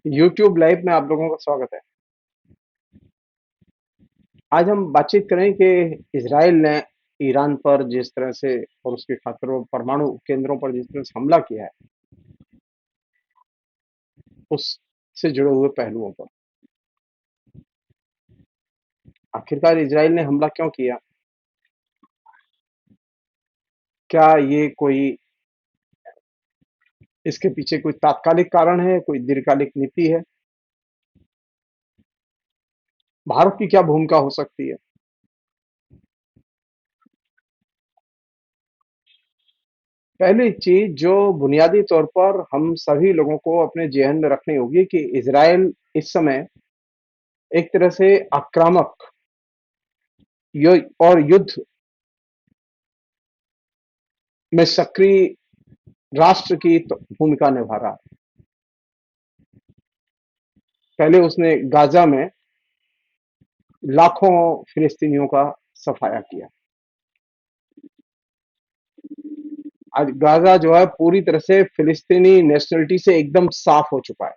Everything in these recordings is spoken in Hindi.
यूट्यूब लाइव में आप लोगों का स्वागत है। आज हम बातचीत करें कि इज़राइल ने ईरान पर जिस तरह से और उसके खातिर परमाणु केंद्रों पर जिस तरह से हमला किया है, उससे जुड़े हुए पहलुओं पर। आखिरकार इज़राइल ने हमला क्यों किया? क्या ये कोई इसके पीछे कोई तात्कालिक कारण है, कोई दीर्घकालिक नीति है? भारत की क्या भूमिका हो सकती है? पहली चीज जो बुनियादी तौर पर हम सभी लोगों को अपने ज़हन में रखनी होगी कि इज़राइल इस समय एक तरह से आक्रामक और युद्ध में सक्रिय राष्ट्र की भूमिका निभा रहा है। पहले उसने गाजा में लाखों फिलिस्तीनियों का सफाया किया। आज गाजा जो है पूरी तरह से फिलिस्तीनी नेशनलिटी से एकदम साफ हो चुका है।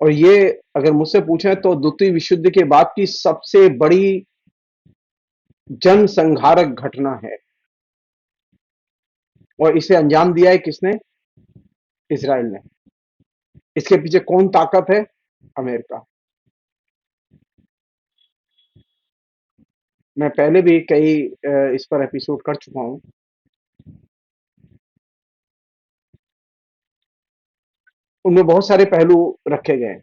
और ये अगर मुझसे पूछें तो द्वितीय विश्व युद्ध के बाद की सबसे बड़ी जनसंहारक घटना है। और इसे अंजाम दिया है किसने? इसराइल ने। इसके पीछे कौन ताकत है? अमेरिका। मैं पहले भी कई इस पर एपिसोड कर चुका हूं। उनमें बहुत सारे पहलू रखे गए हैं।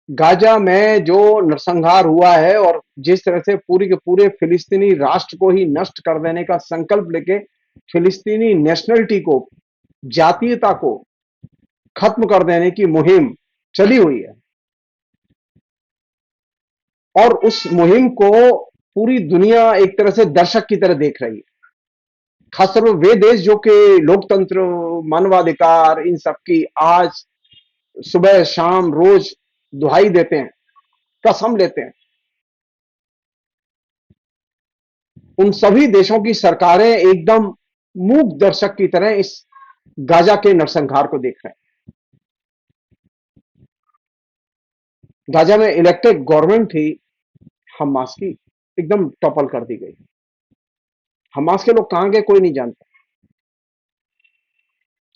गाजा में जो नरसंहार हुआ है और जिस तरह से पूरी के पूरे फिलिस्तीनी राष्ट्र को ही नष्ट कर देने का संकल्प लेके फिलिस्तीनी नेशनलिटी को, जातीयता को खत्म कर देने की मुहिम चली हुई है और उस मुहिम को पूरी दुनिया एक तरह से दर्शक की तरह देख रही है। खासतौर पर वे देश जो कि लोकतंत्र, मानवाधिकार, इन सब की आज सुबह शाम रोज दुहाई देते हैं, कसम लेते हैं, उन सभी देशों की सरकारें एकदम मूक दर्शक की तरह इस गाजा के नरसंहार को देख रहे हैं। गाजा में इलेक्टेड गवर्नमेंट थी हमास की, एकदम टॉपल कर दी गई। हमास के लोग कहां गए कोई नहीं जानता।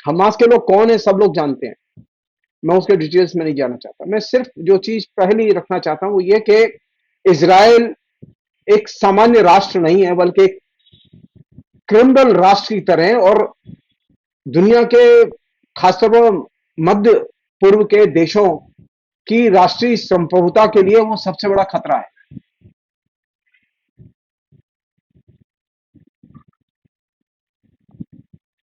हमास के लोग कौन है सब लोग जानते हैं। मैं उसके डिटेल्स में नहीं जाना चाहता। मैं सिर्फ जो चीज पहले रखना चाहता हूं वो ये कि इज़राइल एक सामान्य राष्ट्र नहीं है बल्कि एक क्रिमिनल राष्ट्र की तरह और दुनिया के खासतौर पर मध्य पूर्व के देशों की राष्ट्रीय संप्रभुता के लिए वो सबसे बड़ा खतरा है।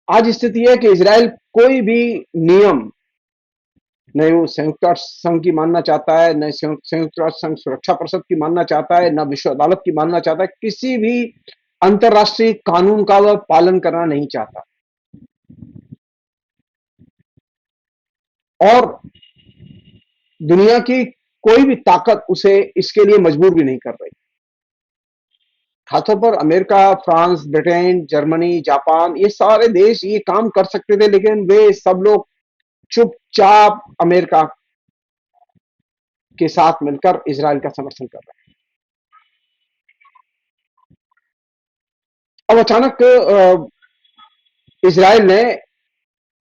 आज स्थिति है कि इज़राइल कोई भी नियम न वो संयुक्त राष्ट्र संघ की मानना चाहता है, न संयुक्त राष्ट्र संघ सुरक्षा परिषद की मानना चाहता है, न विश्व अदालत की मानना चाहता है। किसी भी अंतरराष्ट्रीय कानून का वह पालन करना नहीं चाहता और दुनिया की कोई भी ताकत उसे इसके लिए मजबूर भी नहीं कर रही। खासतौर पर America, France, Britain, Germany, Japan, ये सारे देश ये काम कर सकते थे लेकिन वे सब लोग चुपचाप अमेरिका के साथ मिलकर इज़राइल का समर्थन कर रहे हैं। अब अचानक इज़राइल ने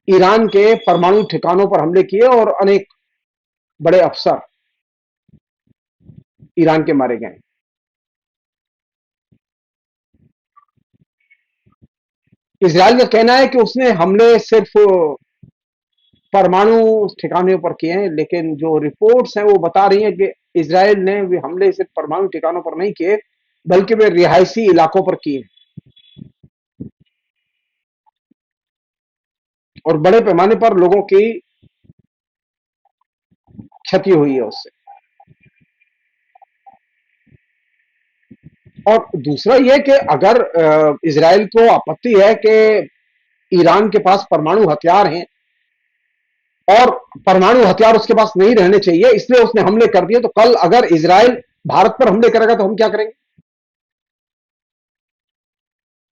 ईरान के परमाणु ठिकानों पर हमले किए और अनेक बड़े अफसर ईरान के मारे गए। इज़राइल का कहना है कि उसने हमले सिर्फ परमाणु ठिकानों पर किए हैं लेकिन जो रिपोर्ट्स हैं वो बता रही हैं कि इज़राइल ने वे हमले सिर्फ परमाणु ठिकानों पर नहीं किए बल्कि वे रिहायशी इलाकों पर किए और बड़े पैमाने पर लोगों की क्षति हुई है उससे। और दूसरा यह कि अगर इज़राइल को आपत्ति है कि ईरान के पास परमाणु हथियार हैं और परमाणु हथियार उसके पास नहीं रहने चाहिए इसलिए उसने हमले कर दिए, तो कल अगर इज़राइल भारत पर हमले करेगा तो हम क्या करेंगे?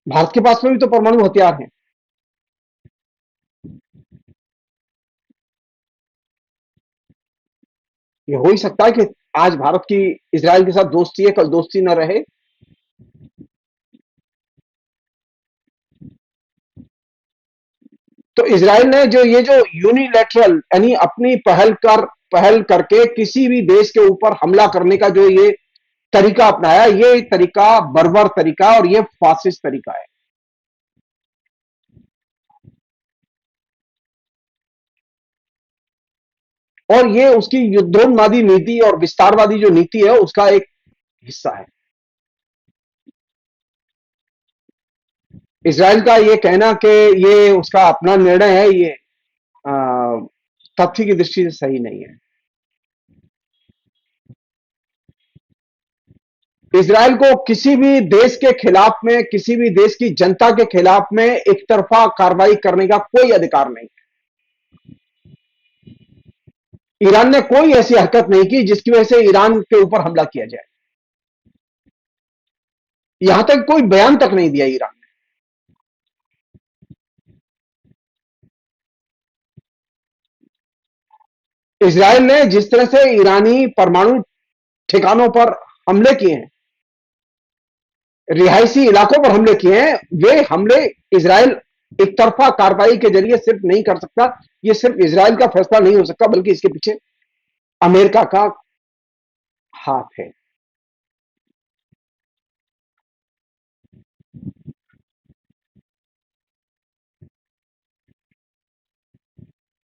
भारत के पास में भी तो परमाणु हथियार हैं। ये हो ही सकता है कि आज भारत की इजराइल के साथ दोस्ती है, कल दोस्ती न रहे। तो इजराइल ने जो ये जो यूनिलैटरल यानी अपनी पहल करके किसी भी देश के ऊपर हमला करने का जो ये तरीका अपनाया, ये तरीका बर्बर तरीका और ये फासिस्ट तरीका है। और ये उसकी युद्धोन्मादी नीति और विस्तारवादी जो नीति है उसका एक हिस्सा है। इजराइल का ये कहना कि ये उसका अपना निर्णय है, ये अ, तथ्य की दृष्टि से सही नहीं है। इजराइल को किसी भी देश के खिलाफ में, किसी भी देश की जनता के खिलाफ में एक तरफा कार्रवाई करने का कोई अधिकार नहीं। ईरान ने कोई ऐसी हरकत नहीं की जिसकी वजह से ईरान के ऊपर हमला किया जाए। यहां तक कोई बयान तक नहीं दिया ईरान ने। इजराइल ने जिस तरह से ईरानी परमाणु ठिकानों पर हमले किए हैं, रिहायशी इलाकों पर हमले किए हैं, वे हमले इजराइल एक तरफा कार्रवाई के जरिए सिर्फ नहीं कर सकता। यह सिर्फ इजराइल का फैसला नहीं हो सकता, बल्कि इसके पीछे अमेरिका का हाथ है।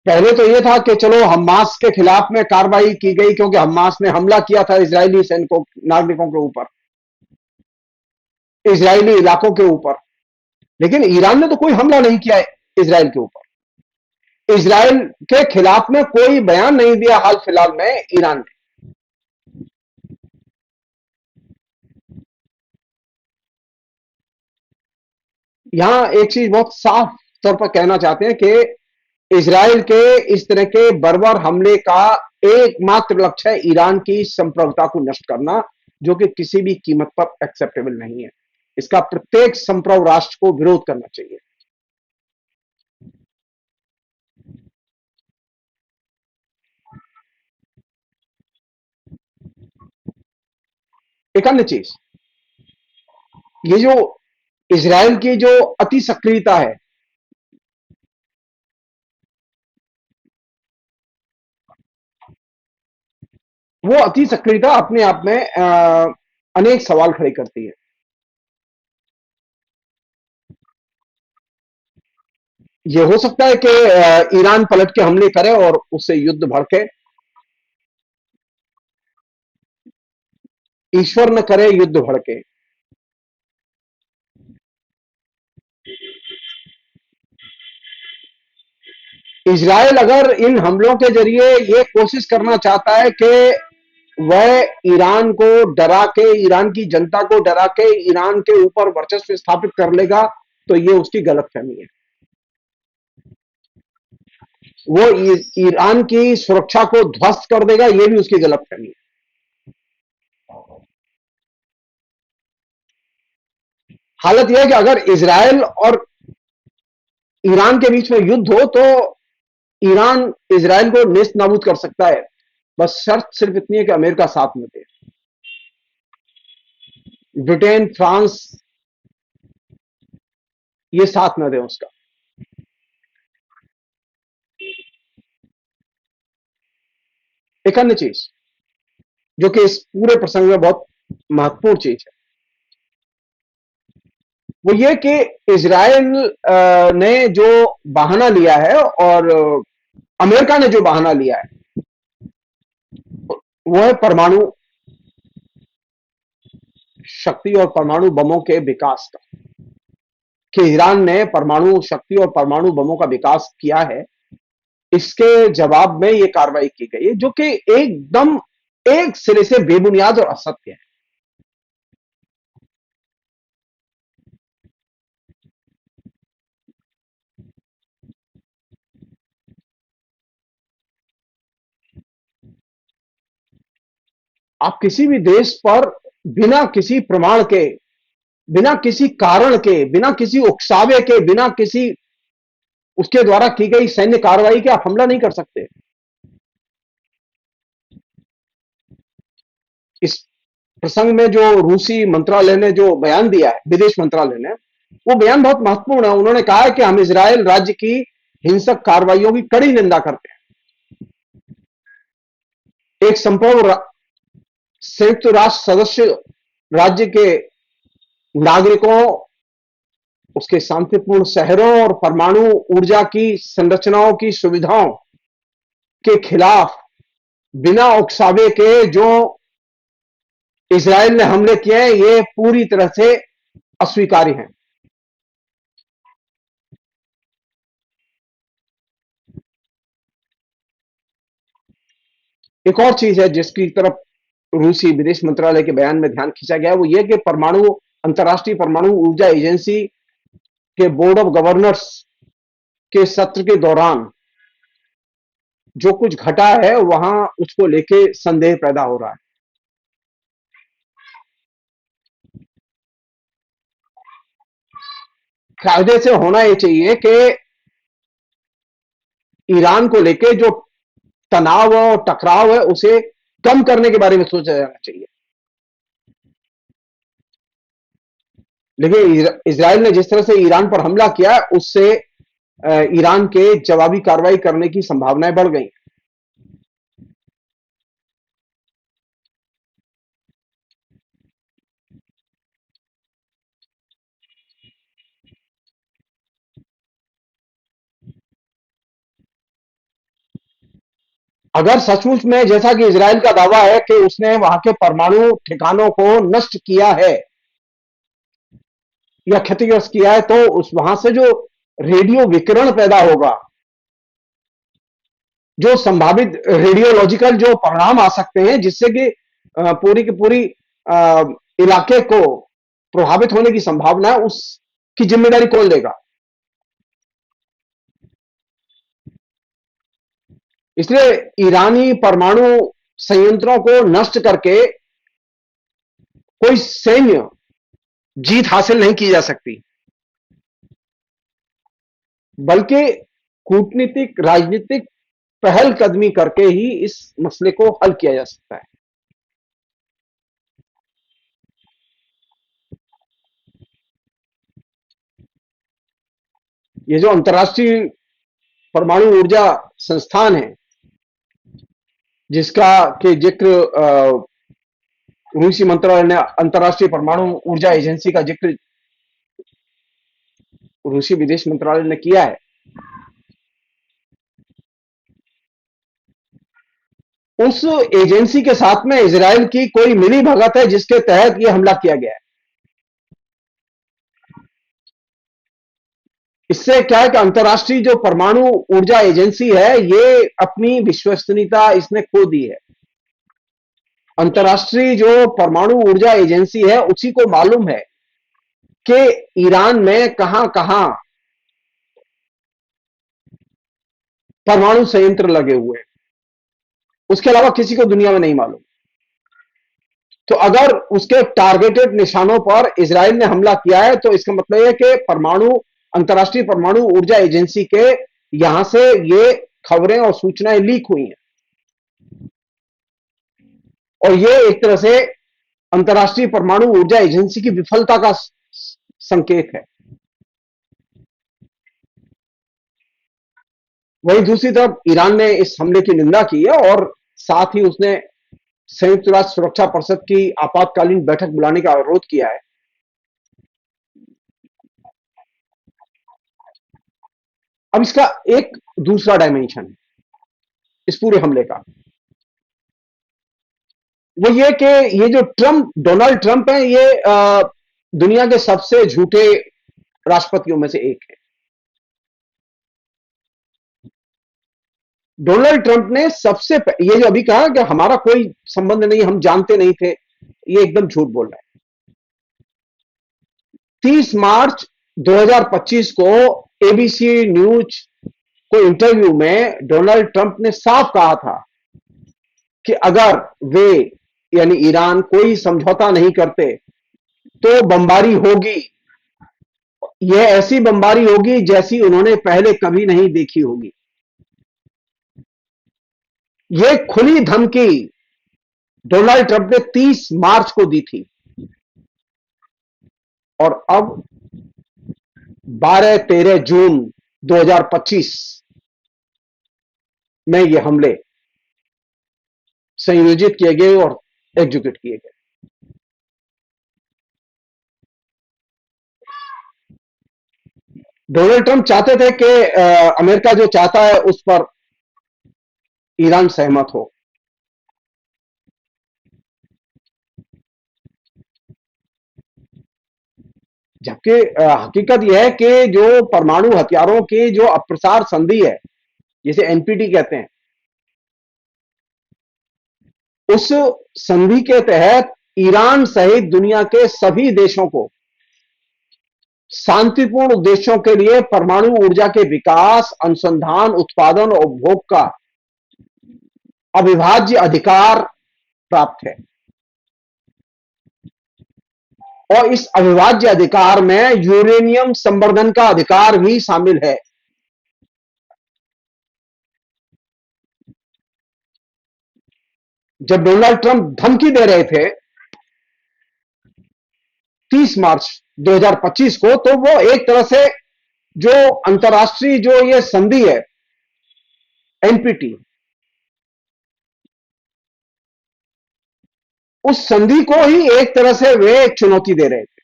पहले तो यह था कि चलो हमास के खिलाफ में कार्रवाई की गई क्योंकि हमास ने हमला किया था इजरायली सैनिकों नागरिकों के ऊपर, इजरायली इलाकों के ऊपर। लेकिन ईरान ने तो कोई हमला नहीं किया है इजराइल के ऊपर। इजराइल के खिलाफ में कोई बयान नहीं दिया हाल फिलहाल में ईरान ने। यहां एक चीज बहुत साफ तौर पर कहना चाहते हैं कि इजराइल के इस तरह के बर्बर हमले का एकमात्र लक्ष्य है ईरान की संप्रभुता को नष्ट करना, जो कि किसी भी कीमत पर एक्सेप्टेबल नहीं है। इसका प्रत्येक संप्रभु राष्ट्र को विरोध करना चाहिए। एक अन्य चीज, ये जो इजराइल की जो अति सक्रियता है, वो अति सक्रियता अपने आप में अनेक सवाल खड़े करती है। ये हो सकता है कि ईरान पलट के हमले करे और उससे युद्ध भड़के। ईश्वर न करे युद्ध भड़के। इजराइल अगर इन हमलों के जरिए ये कोशिश करना चाहता है कि वह ईरान को डरा के, ईरान की जनता को डरा के ईरान के ऊपर वर्चस्व स्थापित कर लेगा, तो ये उसकी गलतफहमी है। वो ईरान की सुरक्षा को ध्वस्त कर देगा, ये भी उसकी गलतफहमी है। हालत यह है कि अगर इजराइल और ईरान के बीच में युद्ध हो तो ईरान इजराइल को नेस्त नाबूद कर सकता है। बस शर्त सिर्फ इतनी है कि अमेरिका साथ में दे, ब्रिटेन, फ्रांस ये साथ न दे उसका। एक अन्य चीज जो कि इस पूरे प्रसंग में बहुत महत्वपूर्ण चीज है, वो ये कि इजराइल ने जो बहाना लिया है और अमेरिका ने जो बहाना लिया है, वो है परमाणु शक्ति और परमाणु बमों के विकास का। कि ईरान ने परमाणु शक्ति और परमाणु बमों का विकास किया है, इसके जवाब में यह कार्रवाई की गई है, जो कि एकदम एक सिरे से बेबुनियाद और असत्य है। आप किसी भी देश पर बिना किसी प्रमाण के बिना किसी कारण के, बिना किसी उकसावे के, बिना किसी उसके द्वारा की गई सैन्य कार्रवाई के आप हमला नहीं कर सकते। इस प्रसंग में जो रूसी मंत्रालय ने जो बयान दिया है, विदेश मंत्रालय ने, वो बयान बहुत महत्वपूर्ण है। उन्होंने कहा है कि हम इजरायल राज्य की हिंसक कार्रवाइयों की कड़ी निंदा करते हैं। एक संपूर्ण संयुक्त राष्ट्र सदस्य राज्य के नागरिकों, उसके शांतिपूर्ण शहरों और परमाणु ऊर्जा की संरचनाओं की सुविधाओं के खिलाफ बिना उकसावे के जो इजराइल ने हमले किए हैं, ये पूरी तरह से अस्वीकार्य हैं। एक और चीज है जिसकी तरफ रूसी विदेश मंत्रालय के बयान में ध्यान खींचा गया है, वो ये कि परमाणु अंतर्राष्ट्रीय परमाणु ऊर्जा एजेंसी के बोर्ड ऑफ गवर्नर्स के सत्र के दौरान जो कुछ घटा है, वहां उसको लेके संदेह पैदा हो रहा है। कायदे से होना ये चाहिए कि ईरान को लेके जो तनाव और टकराव है, उसे कम करने के बारे में सोचा जाना चाहिए। लेकिन इजराइल ने जिस तरह से ईरान पर हमला किया, उससे ईरान के जवाबी कार्रवाई करने की संभावनाएं बढ़ गई। अगर सचमुच में, जैसा कि इजराइल का दावा है कि उसने वहां के परमाणु ठिकानों को नष्ट किया है या क्षतिग्रस्त किया है, तो उस वहां से जो रेडियो विकिरण पैदा होगा, जो संभावित रेडियोलॉजिकल जो परिणाम आ सकते हैं, जिससे कि पूरी की पूरी इलाके को प्रभावित होने की संभावना है, उसकी जिम्मेदारी कौन लेगा? इसलिए ईरानी परमाणु संयंत्रों को नष्ट करके कोई सैन्य जीत हासिल नहीं की जा सकती, बल्कि कूटनीतिक राजनीतिक पहलकदमी करके ही इस मसले को हल किया जा सकता है। ये जो अंतर्राष्ट्रीय परमाणु ऊर्जा संस्थान है, जिसका के जिक्र रूसी मंत्रालय ने, अंतर्राष्ट्रीय परमाणु ऊर्जा एजेंसी का जिक्र रूसी विदेश मंत्रालय ने किया है, उस एजेंसी के साथ में इजराइल की कोई मिली भगत है जिसके तहत यह हमला किया गया है। इससे क्या है कि अंतर्राष्ट्रीय जो परमाणु ऊर्जा एजेंसी है, ये अपनी विश्वसनीयता इसने खो दी है। अंतर्राष्ट्रीय जो परमाणु ऊर्जा एजेंसी है, उसी को मालूम है कि ईरान में कहां कहां परमाणु संयंत्र लगे हुए हैं। उसके अलावा किसी को दुनिया में नहीं मालूम। तो अगर उसके टारगेटेड निशानों पर इजराइल ने हमला किया है, तो इसका मतलब है कि अंतर्राष्ट्रीय परमाणु ऊर्जा एजेंसी के यहां से ये खबरें और सूचनाएं लीक हुई हैं, और ये एक तरह से अंतर्राष्ट्रीय परमाणु ऊर्जा एजेंसी की विफलता का संकेत है। वहीं दूसरी तरफ ईरान ने इस हमले की निंदा की है, और साथ ही उसने संयुक्त राष्ट्र सुरक्षा परिषद की आपातकालीन बैठक बुलाने का अनुरोध किया है। अब इसका एक दूसरा डायमेंशन है इस पूरे हमले का, वो ये कि ये जो डोनाल्ड ट्रंप है, ये दुनिया के सबसे झूठे राष्ट्रपतियों में से एक है। डोनाल्ड ट्रंप ने ये जो अभी कहा कि हमारा कोई संबंध नहीं, हम जानते नहीं थे, ये एकदम झूठ बोल रहा है। 30 मार्च 2025 को एबीसी न्यूज को इंटरव्यू में डोनाल्ड ट्रंप ने साफ कहा था कि अगर वे, यानी ईरान, कोई समझौता नहीं करते, तो बमबारी होगी। यह ऐसी बमबारी होगी जैसी उन्होंने पहले कभी नहीं देखी होगी। यह खुली धमकी डोनाल्ड ट्रंप ने 30 मार्च को दी थी और अब 12-13 जून 2025 में ये हमले संयोजित किए गए और एग्जीक्यूट किए गए। डोनाल्ड ट्रंप चाहते थे कि अमेरिका जो चाहता है उस पर ईरान सहमत हो। जबकि हकीकत यह है कि जो परमाणु हथियारों की जो अप्रसार संधि है, जिसे एनपीटी कहते हैं, उस संधि के तहत ईरान सहित दुनिया के सभी देशों को शांतिपूर्ण उद्देश्यों के लिए परमाणु ऊर्जा के विकास, अनुसंधान, उत्पादन और उपभोग का अविभाज्य अधिकार प्राप्त है। और इस अविभाज्य अधिकार में यूरेनियम संवर्धन का अधिकार भी शामिल है। जब डोनाल्ड ट्रंप धमकी दे रहे थे 30 मार्च 2025 को, तो वो एक तरह से जो अंतर्राष्ट्रीय जो ये संधि है एनपीटी, उस संधि को ही एक तरह से वे एक चुनौती दे रहे थे।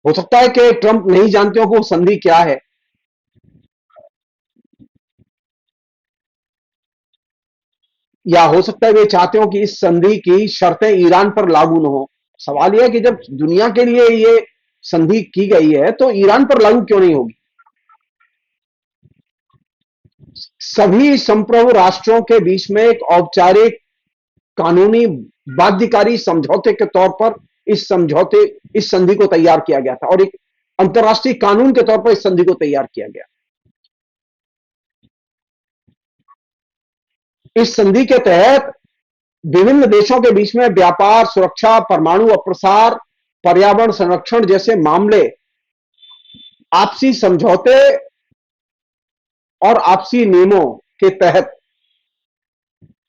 हो सकता है कि ट्रंप नहीं जानते हो कि वो संधि क्या है, या हो सकता है वे चाहते हो कि इस संधि की शर्तें ईरान पर लागू न हो। सवाल यह है कि जब दुनिया के लिए ये संधि की गई है तो ईरान पर लागू क्यों नहीं होगी। सभी संप्रभु राष्ट्रों के बीच में एक औपचारिक कानूनी बाध्यकारी समझौते के तौर पर इस संधि को तैयार किया गया था और एक अंतर्राष्ट्रीय कानून के तौर पर इस संधि को तैयार किया गया। इस संधि के तहत विभिन्न देशों के बीच में व्यापार, सुरक्षा, परमाणु अप्रसार, पर्यावरण संरक्षण जैसे मामले आपसी समझौते और आपसी नियमों के तहत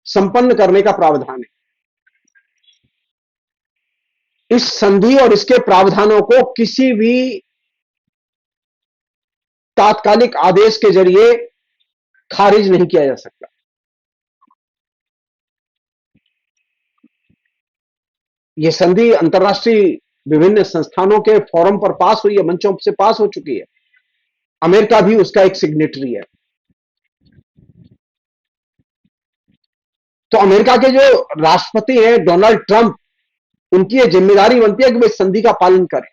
संपन्न करने का प्रावधान है। इस संधि और इसके प्रावधानों को किसी भी तात्कालिक आदेश के जरिए खारिज नहीं किया जा सकता। यह संधि अंतर्राष्ट्रीय विभिन्न संस्थानों के फोरम पर पास हुई है, मंचों से पास हो चुकी है। अमेरिका भी उसका एक सिग्नेटरी है। तो अमेरिका के जो राष्ट्रपति हैं डोनाल्ड ट्रंप, उनकी यह जिम्मेदारी बनती है कि वे संधि का पालन करें।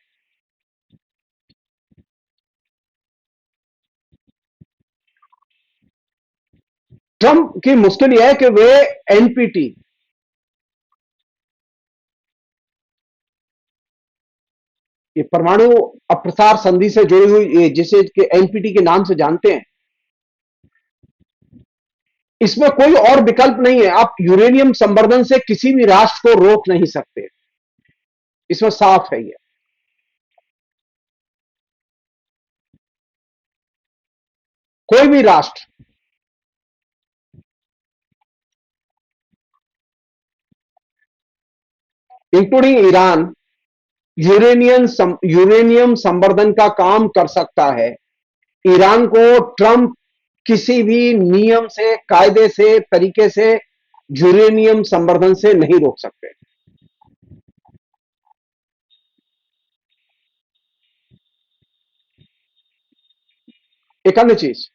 ट्रंप की मुश्किल यह है कि वे एनपीटी, ये परमाणु अप्रसार संधि से जुड़ी हुई, जिसे एनपीटी के नाम से जानते हैं, इसमें कोई और विकल्प नहीं है। आप यूरेनियम संवर्धन से किसी भी राष्ट्र को रोक नहीं सकते, इसमें साफ है ये। कोई भी राष्ट्र इंक्लूडिंग ईरान यूरेनियम संवर्धन का काम कर सकता है। ईरान को ट्रंप किसी भी नियम से, कायदे से, तरीके से यूरेनियम संवर्धन से नहीं रोक सकते। एक अन्य चीज,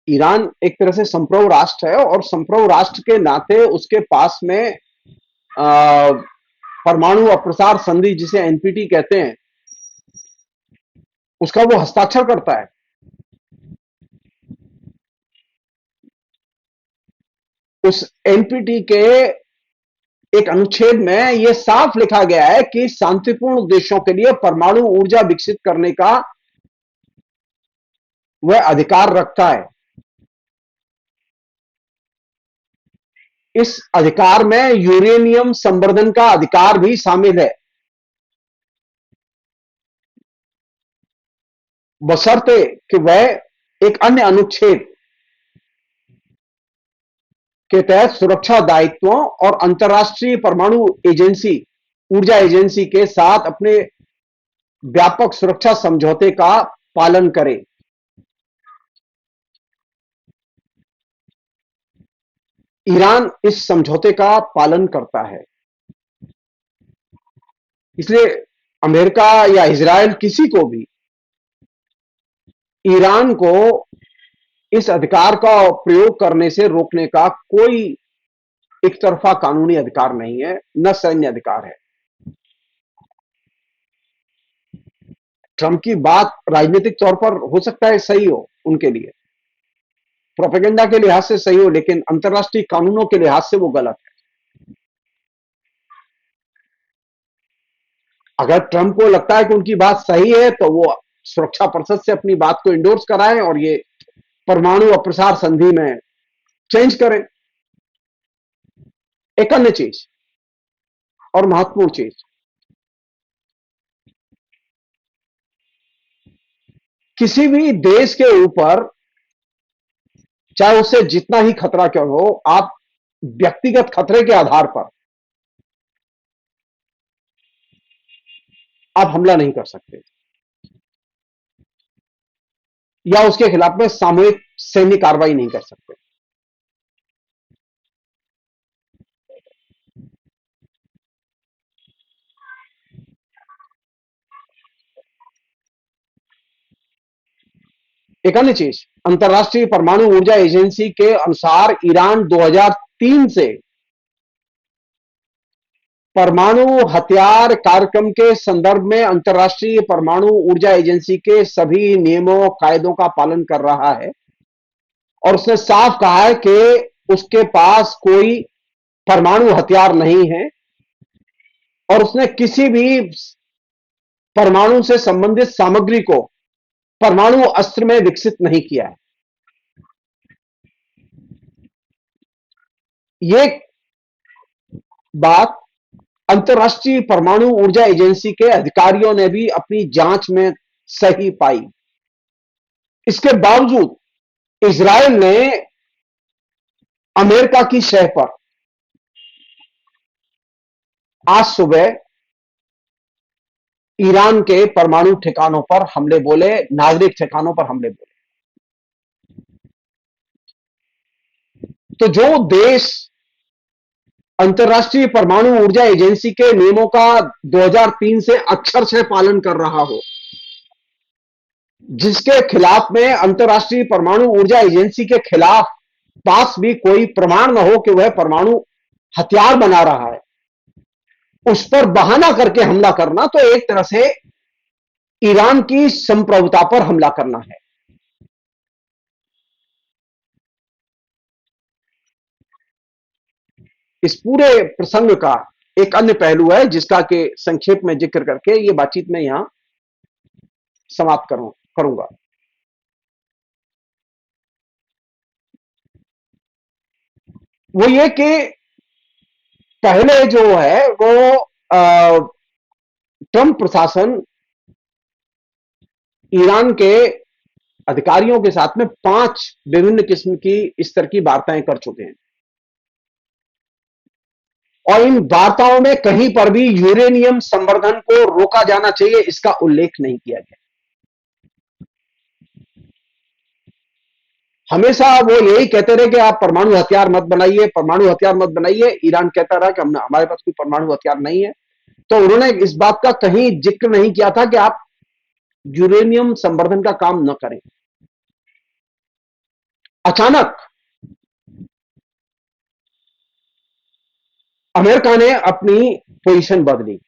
ईरान एक तरह से संप्रभु राष्ट्र है और संप्रभु राष्ट्र के नाते उसके पास में परमाणु अप्रसार संधि, जिसे एनपीटी कहते हैं, उसका वो हस्ताक्षर करता है। उस एनपीटी के एक अनुच्छेद में यह साफ लिखा गया है कि शांतिपूर्ण उद्देश्यों के लिए परमाणु ऊर्जा विकसित करने का वह अधिकार रखता है। इस अधिकार में यूरेनियम संवर्धन का अधिकार भी शामिल है, बशर्ते कि वह एक अन्य अनुच्छेद के तहत सुरक्षा दायित्वों और अंतर्राष्ट्रीय परमाणु एजेंसी, ऊर्जा एजेंसी के साथ अपने व्यापक सुरक्षा समझौते का पालन करे। ईरान इस समझौते का पालन करता है, इसलिए अमेरिका या इजराइल किसी को भी ईरान को इस अधिकार का प्रयोग करने से रोकने का कोई एक तरफा कानूनी अधिकार नहीं है, न सैन्य अधिकार है। ट्रंप की बात राजनीतिक तौर पर हो सकता है सही हो उनके लिए, प्रोपेगेंडा के लिहाज से सही हो, लेकिन अंतर्राष्ट्रीय कानूनों के लिहाज से वो गलत है। अगर ट्रंप को लगता है कि उनकी बात सही है तो वो सुरक्षा परिषद से अपनी बात को इंडोर्स कराएं और ये परमाणु अप्रसार संधि में चेंज करें। एक अन्य चीज और महत्वपूर्ण चीज, किसी भी देश के ऊपर चाहे उससे जितना ही खतरा क्यों हो, आप व्यक्तिगत खतरे के आधार पर आप हमला नहीं कर सकते या उसके खिलाफ में सामूहिक सैन्य कार्रवाई नहीं कर सकते। एक अन्य चीज, अंतर्राष्ट्रीय परमाणु ऊर्जा एजेंसी के अनुसार ईरान 2003 से परमाणु हथियार कार्यक्रम के संदर्भ में अंतर्राष्ट्रीय परमाणु ऊर्जा एजेंसी के सभी नियमों कायदों का पालन कर रहा है और उसने साफ कहा है कि उसके पास कोई परमाणु हथियार नहीं है और उसने किसी भी परमाणु से संबंधित सामग्री को परमाणु अस्त्र में विकसित नहीं किया है। ये बात अंतर्राष्ट्रीय परमाणु ऊर्जा एजेंसी के अधिकारियों ने भी अपनी जांच में सही पाई। इसके बावजूद इजराइल ने अमेरिका की शह पर आज सुबह ईरान के परमाणु ठिकानों पर हमले बोले, नागरिक ठिकानों पर हमले बोले। तो जो देश अंतर्राष्ट्रीय परमाणु ऊर्जा एजेंसी के नियमों का 2003 से अक्षरशः पालन कर रहा हो, जिसके खिलाफ में अंतर्राष्ट्रीय परमाणु ऊर्जा एजेंसी के खिलाफ पास भी कोई प्रमाण न हो कि वह परमाणु हथियार बना रहा है, उस पर बहाना करके हमला करना तो एक तरह से ईरान की संप्रभुता पर हमला करना है। इस पूरे प्रसंग का एक अन्य पहलू है जिसका कि संक्षेप में जिक्र करके ये बातचीत में यहां समाप्त करूंगा। वो ये कि पहले जो है वो ट्रंप प्रशासन ईरान के अधिकारियों के साथ में 5 विभिन्न किस्म की इस तरह की वार्ताएं कर चुके हैं और इन वार्ताओं में कहीं पर भी यूरेनियम संवर्धन को रोका जाना चाहिए इसका उल्लेख नहीं किया गया। हमेशा वो यही कहते रहे कि आप परमाणु हथियार मत बनाइए, परमाणु हथियार मत बनाइए। ईरान कहता रहा कि हमारे पास कोई परमाणु हथियार नहीं है। तो उन्होंने इस बात का कहीं जिक्र नहीं किया था कि आप यूरेनियम संवर्धन का काम न करें। अचानक अमेरिका ने अपनी पोजीशन बदली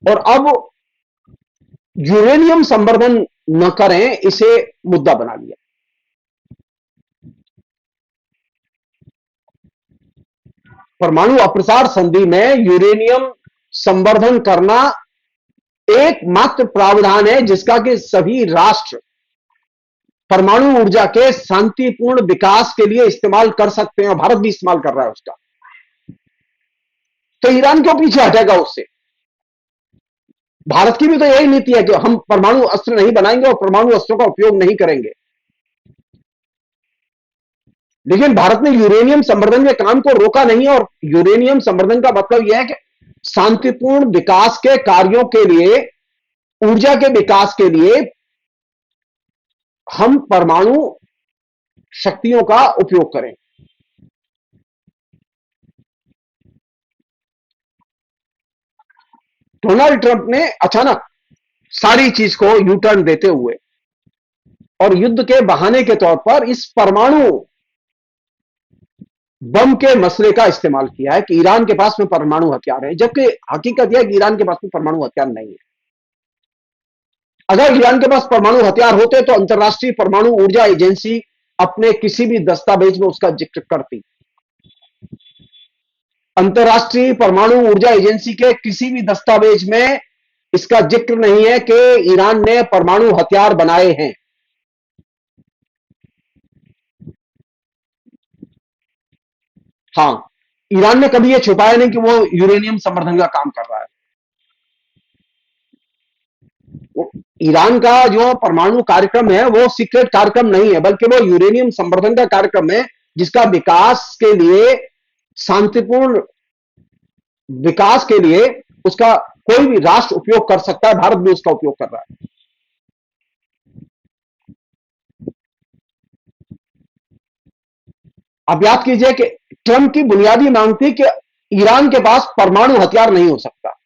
और अब यूरेनियम संवर्धन न करें इसे मुद्दा बना लिया। परमाणु अप्रसार संधि में यूरेनियम संवर्धन करना एकमात्र प्रावधान है जिसका कि सभी राष्ट्र परमाणु ऊर्जा के शांतिपूर्ण विकास के लिए इस्तेमाल कर सकते हैं और भारत भी इस्तेमाल कर रहा है उसका, तो ईरान क्यों पीछे हटेगा उससे? भारत की भी तो यही नीति है कि हम परमाणु अस्त्र नहीं बनाएंगे और परमाणु अस्त्रों का उपयोग नहीं करेंगे। लेकिन भारत ने यूरेनियम संवर्धन के काम को रोका नहीं, और यूरेनियम संवर्धन का मतलब यह है कि शांतिपूर्ण विकास के कार्यों के लिए, ऊर्जा के विकास के लिए हम परमाणु शक्तियों का उपयोग करें। डोनाल्ड ट्रंप ने अचानक सारी चीज को यू टर्न देते हुए और युद्ध के बहाने के तौर पर इस परमाणु बम के मसले का इस्तेमाल किया है कि ईरान के पास में परमाणु हथियार है, जबकि हकीकत यह है कि ईरान के पास में परमाणु हथियार नहीं है। अगर ईरान के पास परमाणु हथियार होते तो अंतर्राष्ट्रीय परमाणु ऊर्जा एजेंसी अपने किसी भी दस्तावेज में उसका जिक्र करती। अंतर्राष्ट्रीय परमाणु ऊर्जा एजेंसी के किसी भी दस्तावेज में इसका जिक्र नहीं है कि ईरान ने परमाणु हथियार बनाए हैं। हां, ईरान ने कभी यह छुपाया नहीं कि वो यूरेनियम संवर्धन का काम कर रहा है। ईरान का जो परमाणु कार्यक्रम है वो सीक्रेट कार्यक्रम नहीं है, बल्कि वो यूरेनियम संवर्धन का कार्यक्रम है, जिसका विकास के लिए, शांतिपूर्ण विकास के लिए उसका कोई भी राष्ट्र उपयोग कर सकता है। भारत भी उसका उपयोग कर रहा है। अब याद कीजिए कि ट्रंप की बुनियादी मांग थी कि ईरान के पास परमाणु हथियार नहीं हो सकता।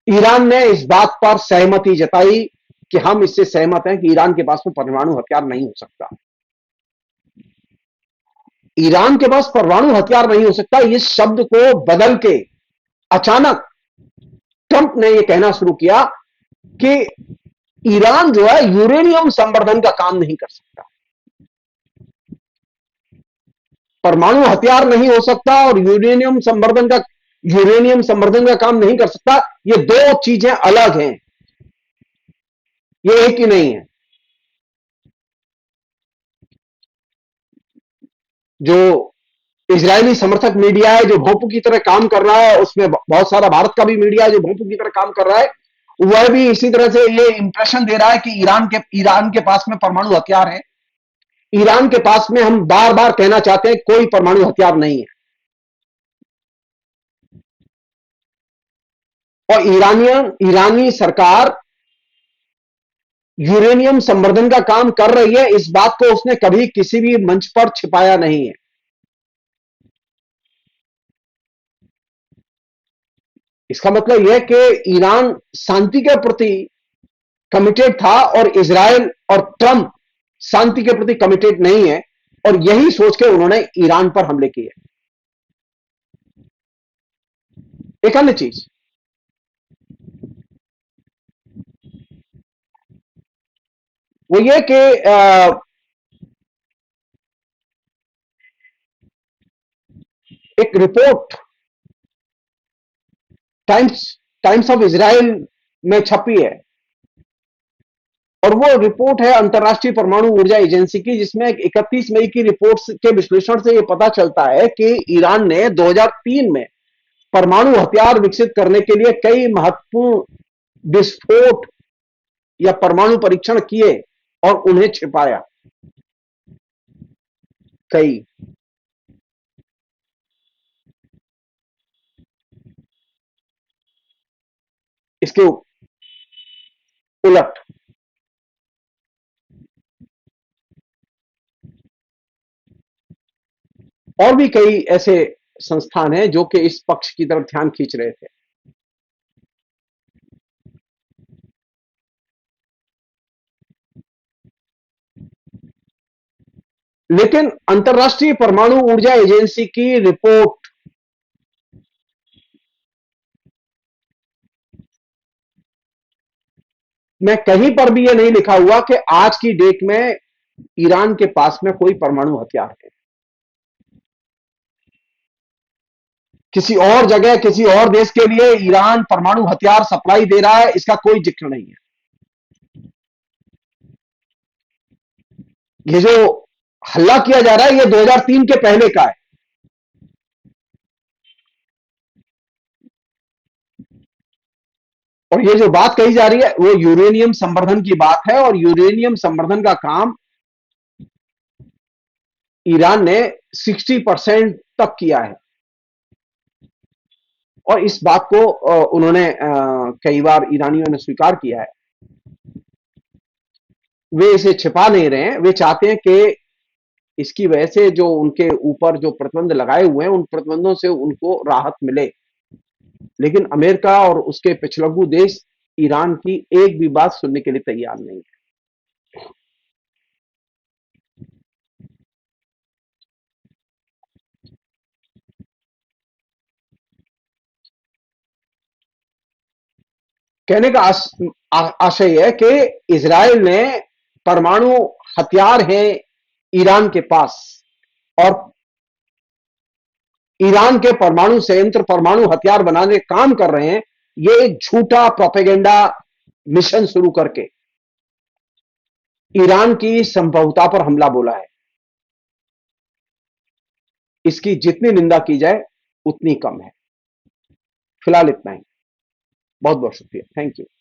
ईरान ने इस बात पर सहमति जताई कि हम इससे सहमत हैं कि ईरान के पास में परमाणु हथियार नहीं हो सकता। ईरान के पास परमाणु हथियार नहीं हो सकता, इस शब्द को बदल के अचानक ट्रंप ने यह कहना शुरू किया कि ईरान जो है यूरेनियम संवर्धन का काम नहीं कर सकता। परमाणु हथियार नहीं हो सकता और यूरेनियम संवर्धन का काम नहीं कर सकता। ये दो चीजें अलग हैं, ये एक ही नहीं है। जो इजरायली समर्थक मीडिया है जो भोंपू की तरह काम कर रहा है, उसमें बहुत सारा भारत का भी मीडिया है जो भोंपू की तरह काम कर रहा है, वह भी इसी तरह से ये इंप्रेशन दे रहा है कि ईरान के पास में परमाणु हथियार है। ईरान के पास में, हम बार बार कहना चाहते हैं, कोई परमाणु हथियार नहीं है। और ईरानी सरकार यूरेनियम संवर्धन का काम कर रही है, इस बात को उसने कभी किसी भी मंच पर छिपाया नहीं है। इसका मतलब यह है कि ईरान शांति के प्रति कमिटेड था और इजरायल और ट्रंप शांति के प्रति कमिटेड नहीं है, और यही सोच के उन्होंने ईरान पर हमले किए। एक अन्य चीज, वो ये कि एक रिपोर्ट टाइम्स ऑफ इजराइल में छपी है, और वो रिपोर्ट है अंतर्राष्ट्रीय परमाणु ऊर्जा एजेंसी की, जिसमें 31 मई की रिपोर्ट के विश्लेषण से यह पता चलता है कि ईरान ने 2003 में परमाणु हथियार विकसित करने के लिए कई महत्वपूर्ण विस्फोट या परमाणु परीक्षण किए और उन्हें छिपाया। कई इसके उलट और भी कई ऐसे संस्थान हैं जो कि इस पक्ष की तरफ ध्यान खींच रहे थे। लेकिन अंतर्राष्ट्रीय परमाणु ऊर्जा एजेंसी की रिपोर्ट में कहीं पर भी यह नहीं लिखा हुआ कि आज की डेट में ईरान के पास में कोई परमाणु हथियार है। किसी और जगह, किसी और देश के लिए ईरान परमाणु हथियार सप्लाई दे रहा है, इसका कोई जिक्र नहीं है। ये जो हल्ला किया जा रहा है ये 2003 के पहले का है। और ये जो बात कही जा रही है वो यूरेनियम संवर्धन की बात है, और यूरेनियम संवर्धन का काम ईरान ने 60% तक किया है। और इस बात को उन्होंने कई बार ईरानियों ने स्वीकार किया है। वे इसे छिपा नहीं रहे हैं, वे चाहते हैं कि इसकी वजह से जो उनके ऊपर जो प्रतिबंध लगाए हुए हैं उन प्रतिबंधों से उनको राहत मिले। लेकिन अमेरिका और उसके पिछलग्गू देश ईरान की एक भी बात सुनने के लिए तैयार नहीं है। कहने का आशय है कि इजराइल ने परमाणु हथियार है ईरान के पास, और ईरान के परमाणु संयंत्र परमाणु हथियार बनाने का काम कर रहे हैं। ये एक झूठा प्रोपेगेंडा मिशन शुरू करके ईरान की संभवता पर हमला बोला है। इसकी जितनी निंदा की जाए उतनी कम है। फिलहाल इतना ही। बहुत बहुत शुक्रिया। Thank you.